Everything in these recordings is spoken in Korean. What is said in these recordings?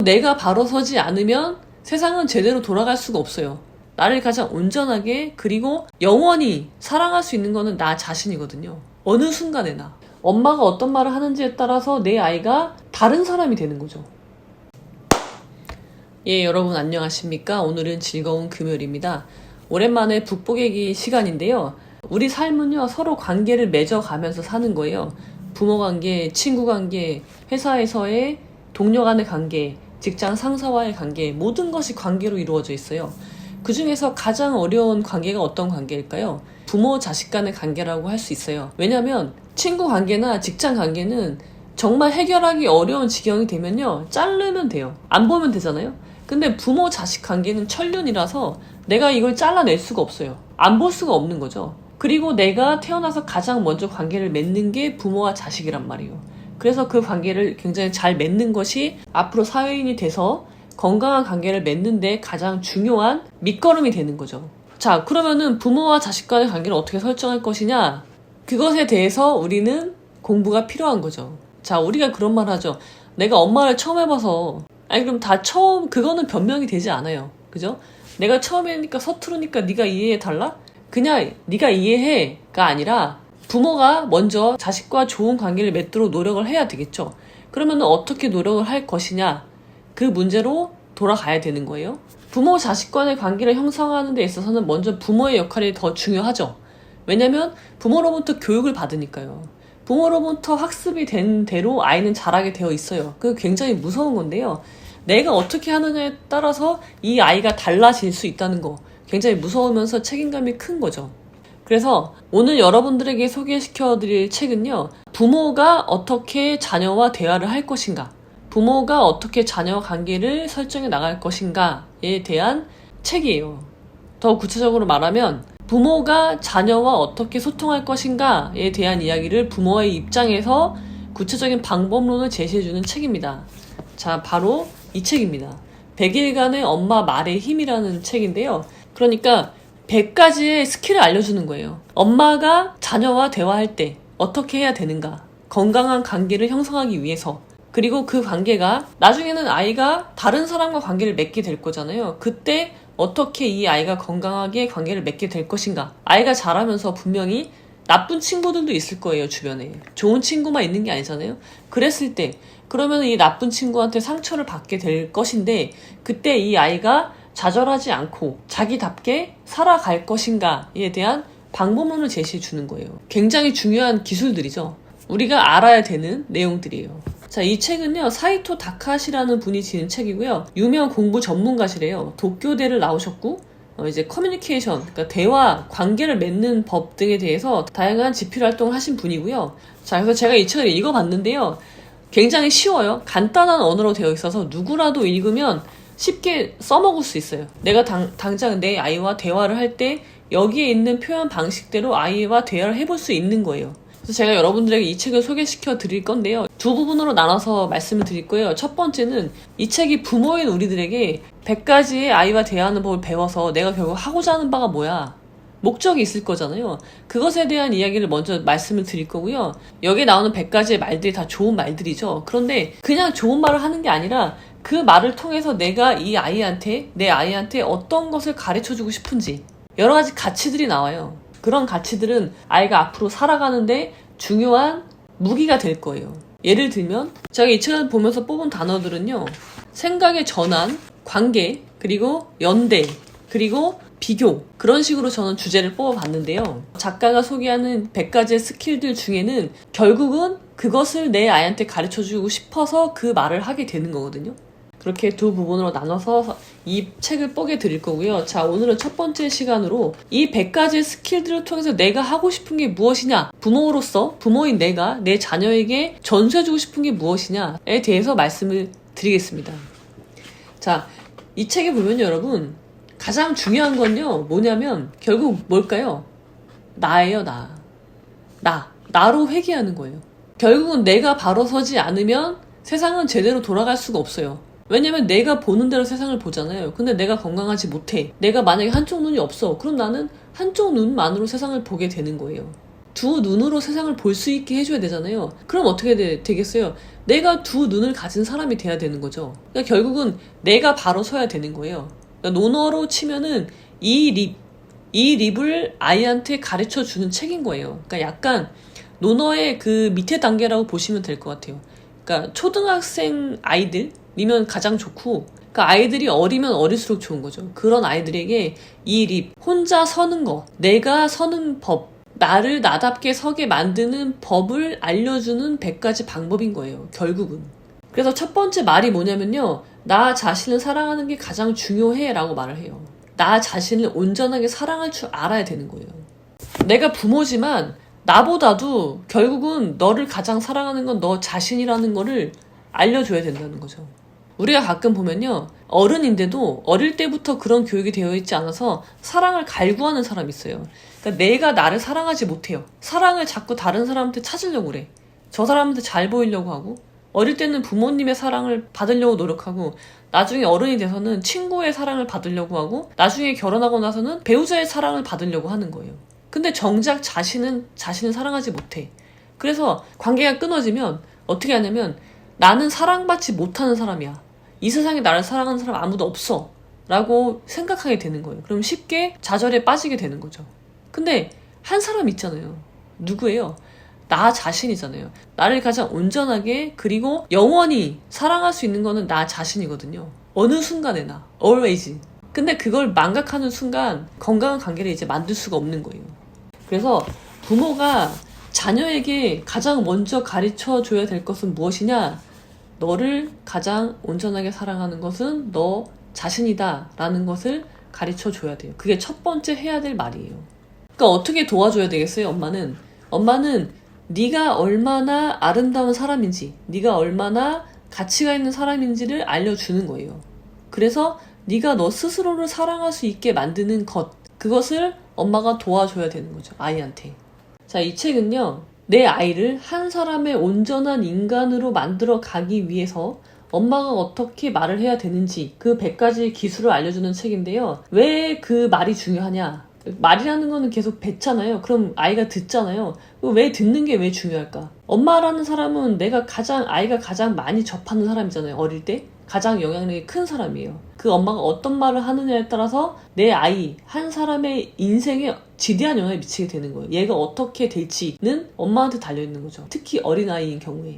내가 바로 서지 않으면 세상은 제대로 돌아갈 수가 없어요. 나를 가장 온전하게 그리고 영원히 사랑할 수 있는 거는 나 자신이거든요. 어느 순간에나. 엄마가 어떤 말을 하는지에 따라서 내 아이가 다른 사람이 되는 거죠. 예, 여러분 안녕하십니까? 오늘은 즐거운 금요일입니다. 오랜만에 북보개기 시간인데요. 우리 삶은요, 서로 관계를 맺어가면서 사는 거예요. 부모 관계, 친구 관계, 회사에서의 동료 간의 관계, 직장 상사와의 관계, 모든 것이 관계로 이루어져 있어요. 그 중에서 가장 어려운 관계가 어떤 관계일까요? 부모 자식 간의 관계라고 할 수 있어요. 왜냐면 친구 관계나 직장 관계는 정말 해결하기 어려운 지경이 되면요, 자르면 돼요. 안 보면 되잖아요. 근데 부모 자식 관계는 천륜이라서 내가 이걸 잘라낼 수가 없어요. 안 볼 수가 없는 거죠. 그리고 내가 태어나서 가장 먼저 관계를 맺는 게 부모와 자식이란 말이에요. 그래서 그 관계를 굉장히 잘 맺는 것이 앞으로 사회인이 돼서 건강한 관계를 맺는데 가장 중요한 밑거름이 되는 거죠. 자, 그러면은 부모와 자식 간의 관계를 어떻게 설정할 것이냐? 그것에 대해서 우리는 공부가 필요한 거죠. 자, 우리가 그런 말 하죠. 내가 엄마를 처음 해봐서, 아니 그럼 다 처음, 그거는 변명이 되지 않아요. 그죠? 내가 처음이니까 서투르니까 네가 이해해 달라? 그냥 네가 이해해가 아니라 부모가 먼저 자식과 좋은 관계를 맺도록 노력을 해야 되겠죠. 그러면 어떻게 노력을 할 것이냐? 그 문제로 돌아가야 되는 거예요. 부모 자식 간의 관계를 형성하는 데 있어서는 먼저 부모의 역할이 더 중요하죠. 왜냐면 부모로부터 교육을 받으니까요. 부모로부터 학습이 된 대로 아이는 자라게 되어 있어요. 그게 굉장히 무서운 건데요. 내가 어떻게 하느냐에 따라서 이 아이가 달라질 수 있다는 거, 굉장히 무서우면서 책임감이 큰 거죠. 그래서 오늘 여러분들에게 소개시켜드릴 책은요, 부모가 어떻게 자녀와 대화를 할 것인가, 부모가 어떻게 자녀 관계를 설정해 나갈 것인가에 대한 책이에요. 더 구체적으로 말하면 부모가 자녀와 어떻게 소통할 것인가에 대한 이야기를 부모의 입장에서 구체적인 방법론을 제시해주는 책입니다. 자, 바로 이 책입니다. 100일간의 엄마 말의 힘이라는 책인데요. 그러니까 100가지의 스킬을 알려주는 거예요. 엄마가 자녀와 대화할 때 어떻게 해야 되는가, 건강한 관계를 형성하기 위해서, 그리고 그 관계가 나중에는 아이가 다른 사람과 관계를 맺게 될 거잖아요. 그때 어떻게 이 아이가 건강하게 관계를 맺게 될 것인가. 아이가 자라면서 분명히 나쁜 친구들도 있을 거예요, 주변에. 좋은 친구만 있는 게 아니잖아요. 그랬을 때 그러면 이 나쁜 친구한테 상처를 받게 될 것인데, 그때 이 아이가 좌절하지 않고 자기답게 살아갈 것인가에 대한 방법론을 제시해 주는 거예요. 굉장히 중요한 기술들이죠. 우리가 알아야 되는 내용들이에요. 자, 이 책은요, 사이토 다카시라는 분이 지은 책이고요. 유명 공부 전문가시래요. 도쿄대를 나오셨고, 이제 커뮤니케이션, 그러니까 대화, 관계를 맺는 법 등에 대해서 다양한 집필 활동을 하신 분이고요. 자, 그래서 제가 이 책을 읽어봤는데요. 굉장히 쉬워요. 간단한 언어로 되어 있어서 누구라도 읽으면 쉽게 써먹을 수 있어요. 내가 당장 내 아이와 대화를 할 때 여기에 있는 표현 방식대로 아이와 대화를 해볼 수 있는 거예요. 그래서 제가 여러분들에게 이 책을 소개시켜 드릴 건데요. 두 부분으로 나눠서 말씀을 드릴 거예요. 첫 번째는 이 책이 부모인 우리들에게 100가지의 아이와 대화하는 법을 배워서 내가 결국 하고자 하는 바가 뭐야? 목적이 있을 거잖아요. 그것에 대한 이야기를 먼저 말씀을 드릴 거고요. 여기에 나오는 100가지의 말들이 다 좋은 말들이죠. 그런데 그냥 좋은 말을 하는 게 아니라 그 말을 통해서 내가 이 아이한테, 내 아이한테 어떤 것을 가르쳐주고 싶은지 여러 가지 가치들이 나와요. 그런 가치들은 아이가 앞으로 살아가는데 중요한 무기가 될 거예요. 예를 들면 제가 이 책을 보면서 뽑은 단어들은요, 생각의 전환, 관계, 그리고 연대, 그리고 비교, 그런 식으로 저는 주제를 뽑아봤는데요. 작가가 소개하는 100가지의 스킬들 중에는 결국은 그것을 내 아이한테 가르쳐주고 싶어서 그 말을 하게 되는 거거든요. 그렇게 두 부분으로 나눠서 이 책을 뽀개 드릴 거고요. 자, 오늘은 첫 번째 시간으로 이 100가지의 스킬들을 통해서 내가 하고 싶은 게 무엇이냐, 부모로서, 부모인 내가 내 자녀에게 전수해주고 싶은 게 무엇이냐에 대해서 말씀을 드리겠습니다. 자, 이 책에 보면 여러분, 가장 중요한 건요, 뭐냐면 결국 뭘까요? 나예요. 나로 회귀하는 거예요. 결국은 내가 바로 서지 않으면 세상은 제대로 돌아갈 수가 없어요. 왜냐면 내가 보는 대로 세상을 보잖아요. 근데 내가 건강하지 못해, 내가 만약에 한쪽 눈이 없어, 그럼 나는 한쪽 눈만으로 세상을 보게 되는 거예요. 두 눈으로 세상을 볼 수 있게 해줘야 되잖아요. 그럼 어떻게 되겠어요? 내가 두 눈을 가진 사람이 돼야 되는 거죠. 그러니까 결국은 내가 바로 서야 되는 거예요. 그러니까 논어로 치면은 이 립을 아이한테 가르쳐 주는 책인 거예요. 그러니까 약간 논어의 그 밑에 단계라고 보시면 될 것 같아요. 그러니까 초등학생 아이들이면 가장 좋고, 그러니까 아이들이 어리면 어릴수록 좋은 거죠. 그런 아이들에게 이 립, 혼자 서는 거, 내가 서는 법, 나를 나답게 서게 만드는 법을 알려주는 100가지 방법인 거예요, 결국은. 그래서 첫 번째 말이 뭐냐면요, 나 자신을 사랑하는 게 가장 중요해 라고 말을 해요. 나 자신을 온전하게 사랑할 줄 알아야 되는 거예요. 내가 부모지만 나보다도 결국은 너를 가장 사랑하는 건 너 자신이라는 거를 알려줘야 된다는 거죠. 우리가 가끔 보면요, 어른인데도 어릴 때부터 그런 교육이 되어 있지 않아서 사랑을 갈구하는 사람이 있어요. 그러니까 내가 나를 사랑하지 못해요. 사랑을 자꾸 다른 사람한테 찾으려고 그래. 저 사람한테 잘 보이려고 하고, 어릴 때는 부모님의 사랑을 받으려고 노력하고, 나중에 어른이 돼서는 친구의 사랑을 받으려고 하고, 나중에 결혼하고 나서는 배우자의 사랑을 받으려고 하는 거예요. 근데 정작 자신을 사랑하지 못해. 그래서 관계가 끊어지면 어떻게 하냐면, 나는 사랑받지 못하는 사람이야, 이 세상에 나를 사랑하는 사람 아무도 없어 라고 생각하게 되는 거예요. 그럼 쉽게 좌절에 빠지게 되는 거죠. 근데 한 사람 있잖아요. 누구예요? 나 자신이잖아요. 나를 가장 온전하게 그리고 영원히 사랑할 수 있는 거는 나 자신이거든요. 어느 순간에나 always. 근데 그걸 망각하는 순간 건강한 관계를 이제 만들 수가 없는 거예요. 그래서 부모가 자녀에게 가장 먼저 가르쳐 줘야 될 것은 무엇이냐? 너를 가장 온전하게 사랑하는 것은 너 자신이다 라는 것을 가르쳐 줘야 돼요. 그게 첫 번째 해야 될 말이에요. 그러니까 어떻게 도와줘야 되겠어요? 엄마는 네가 얼마나 아름다운 사람인지, 네가 얼마나 가치가 있는 사람인지를 알려주는 거예요. 그래서 네가 너 스스로를 사랑할 수 있게 만드는 것, 그것을 엄마가 도와줘야 되는 거죠, 아이한테. 자, 이 책은요, 내 아이를 한 사람의 온전한 인간으로 만들어 가기 위해서 엄마가 어떻게 말을 해야 되는지 그 100가지 기술을 알려주는 책인데요. 왜 그 말이 중요하냐? 말이라는 거는 계속 뱉잖아요. 그럼 아이가 듣잖아요. 왜 듣는 게 왜 중요할까? 엄마라는 사람은 아이가 가장 많이 접하는 사람이잖아요. 어릴 때. 가장 영향력이 큰 사람이에요. 그 엄마가 어떤 말을 하느냐에 따라서 내 아이, 한 사람의 인생에 지대한 영향을 미치게 되는 거예요. 얘가 어떻게 될지는 엄마한테 달려있는 거죠. 특히 어린아이인 경우에.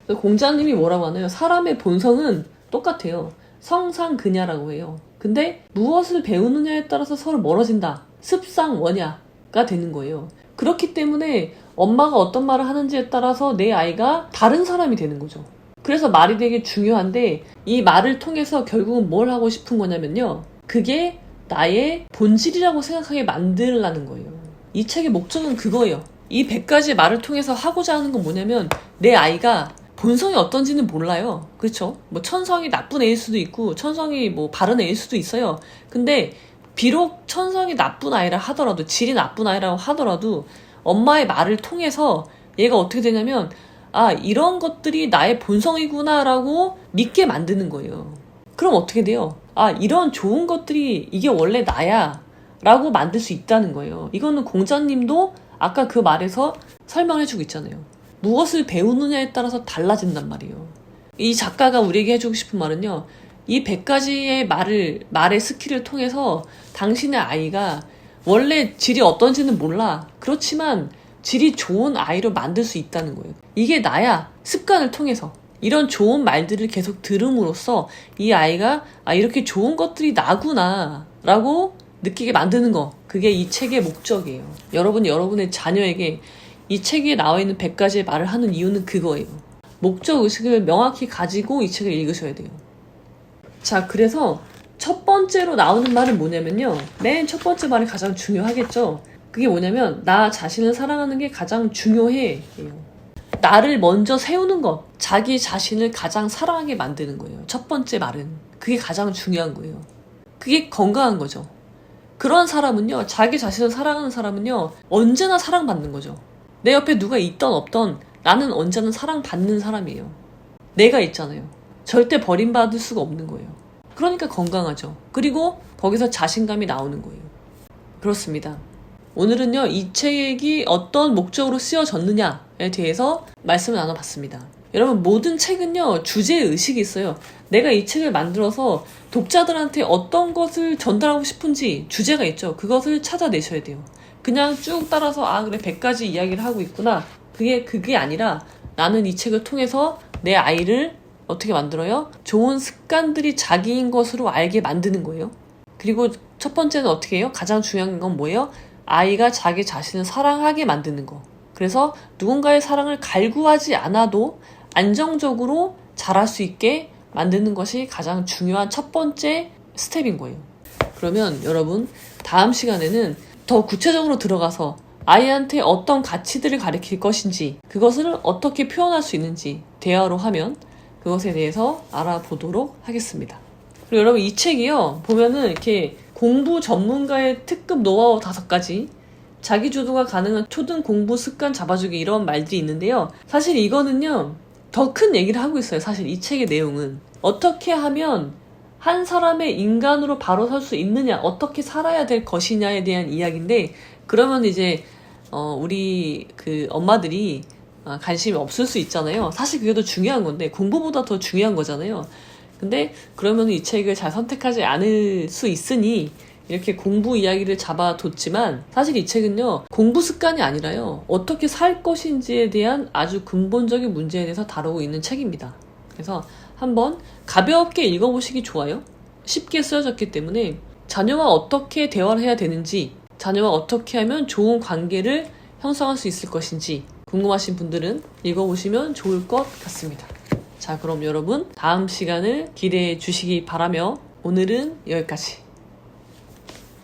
공자님이 뭐라고 하나요? 사람의 본성은 똑같아요. 성상근야라고 해요. 근데 무엇을 배우느냐에 따라서 서로 멀어진다. 습상원야가 되는 거예요. 그렇기 때문에 엄마가 어떤 말을 하는지에 따라서 내 아이가 다른 사람이 되는 거죠. 그래서 말이 되게 중요한데, 이 말을 통해서 결국은 뭘 하고 싶은 거냐면요, 그게 나의 본질이라고 생각하게 만들라는 거예요. 이 책의 목적은 그거예요. 이 100가지 말을 통해서 하고자 하는 건 뭐냐면, 내 아이가 본성이 어떤지는 몰라요. 그렇죠? 뭐 천성이 나쁜 애일 수도 있고 천성이 뭐 바른 애일 수도 있어요. 근데 비록 천성이 나쁜 아이라 하더라도, 질이 나쁜 아이라고 하더라도 엄마의 말을 통해서 얘가 어떻게 되냐면, 아, 이런 것들이 나의 본성이구나 라고 믿게 만드는 거예요. 그럼 어떻게 돼요? 아, 이런 좋은 것들이 이게 원래 나야 라고 만들 수 있다는 거예요. 이거는 공자님도 아까 그 말에서 설명해주고 있잖아요. 무엇을 배우느냐에 따라서 달라진단 말이에요. 이 작가가 우리에게 해주고 싶은 말은요, 이 100가지의 말의 스킬을 통해서 당신의 아이가 원래 질이 어떤지는 몰라. 그렇지만 질이 좋은 아이로 만들 수 있다는 거예요. 이게 나야. 습관을 통해서 이런 좋은 말들을 계속 들음으로써 이 아이가 이렇게 좋은 것들이 나구나 라고 느끼게 만드는 거, 그게 이 책의 목적이에요. 여러분이 여러분의 자녀에게 이 책에 나와 있는 100가지의 말을 하는 이유는 그거예요. 목적의식을 명확히 가지고 이 책을 읽으셔야 돼요. 자, 그래서 첫 번째로 나오는 말은 뭐냐면요, 맨 첫 번째 말이 가장 중요하겠죠. 그게 뭐냐면, 나 자신을 사랑하는 게 가장 중요해. 나를 먼저 세우는 것, 자기 자신을 가장 사랑하게 만드는 거예요. 첫 번째 말은. 그게 가장 중요한 거예요. 그게 건강한 거죠. 그런 사람은요, 자기 자신을 사랑하는 사람은요, 언제나 사랑받는 거죠. 내 옆에 누가 있던 없던 나는 언제나 사랑받는 사람이에요. 내가 있잖아요. 절대 버림받을 수가 없는 거예요. 그러니까 건강하죠. 그리고 거기서 자신감이 나오는 거예요. 그렇습니다. 오늘은요, 이 책이 어떤 목적으로 쓰여졌느냐에 대해서 말씀을 나눠봤습니다. 여러분, 모든 책은요, 주제의식이 있어요. 내가 이 책을 만들어서 독자들한테 어떤 것을 전달하고 싶은지 주제가 있죠. 그것을 찾아내셔야 돼요. 그냥 쭉 따라서, 그래, 100가지 이야기를 하고 있구나. 그게 아니라 나는 이 책을 통해서 내 아이를 어떻게 만들어요? 좋은 습관들이 자기인 것으로 알게 만드는 거예요. 그리고 첫 번째는 어떻게 해요? 가장 중요한 건 뭐예요? 아이가 자기 자신을 사랑하게 만드는 거. 그래서 누군가의 사랑을 갈구하지 않아도 안정적으로 자랄 수 있게 만드는 것이 가장 중요한 첫 번째 스텝인 거예요. 그러면 여러분, 다음 시간에는 더 구체적으로 들어가서 아이한테 어떤 가치들을 가르칠 것인지, 그것을 어떻게 표현할 수 있는지 대화로 하면 그것에 대해서 알아보도록 하겠습니다. 그리고 여러분, 이 책이요, 보면은 이렇게 공부 전문가의 특급 노하우 5가지, 자기주도가 가능한 초등 공부 습관 잡아주기, 이런 말들이 있는데요. 사실 이거는요, 더 큰 얘기를 하고 있어요. 사실 이 책의 내용은 어떻게 하면 한 사람의 인간으로 바로 설 수 있느냐, 어떻게 살아야 될 것이냐에 대한 이야기인데, 그러면 이제 우리 그 엄마들이 관심이 없을 수 있잖아요. 사실 그게 더 중요한 건데, 공부보다 더 중요한 거잖아요. 근데 그러면 이 책을 잘 선택하지 않을 수 있으니 이렇게 공부 이야기를 잡아뒀지만, 사실 이 책은요, 공부 습관이 아니라요, 어떻게 살 것인지에 대한 아주 근본적인 문제에 대해서 다루고 있는 책입니다. 그래서 한번 가볍게 읽어보시기 좋아요. 쉽게 쓰여졌기 때문에 자녀와 어떻게 대화를 해야 되는지, 자녀와 어떻게 하면 좋은 관계를 형성할 수 있을 것인지 궁금하신 분들은 읽어보시면 좋을 것 같습니다. 자, 그럼 여러분, 다음 시간을 기대해 주시기 바라며 오늘은 여기까지.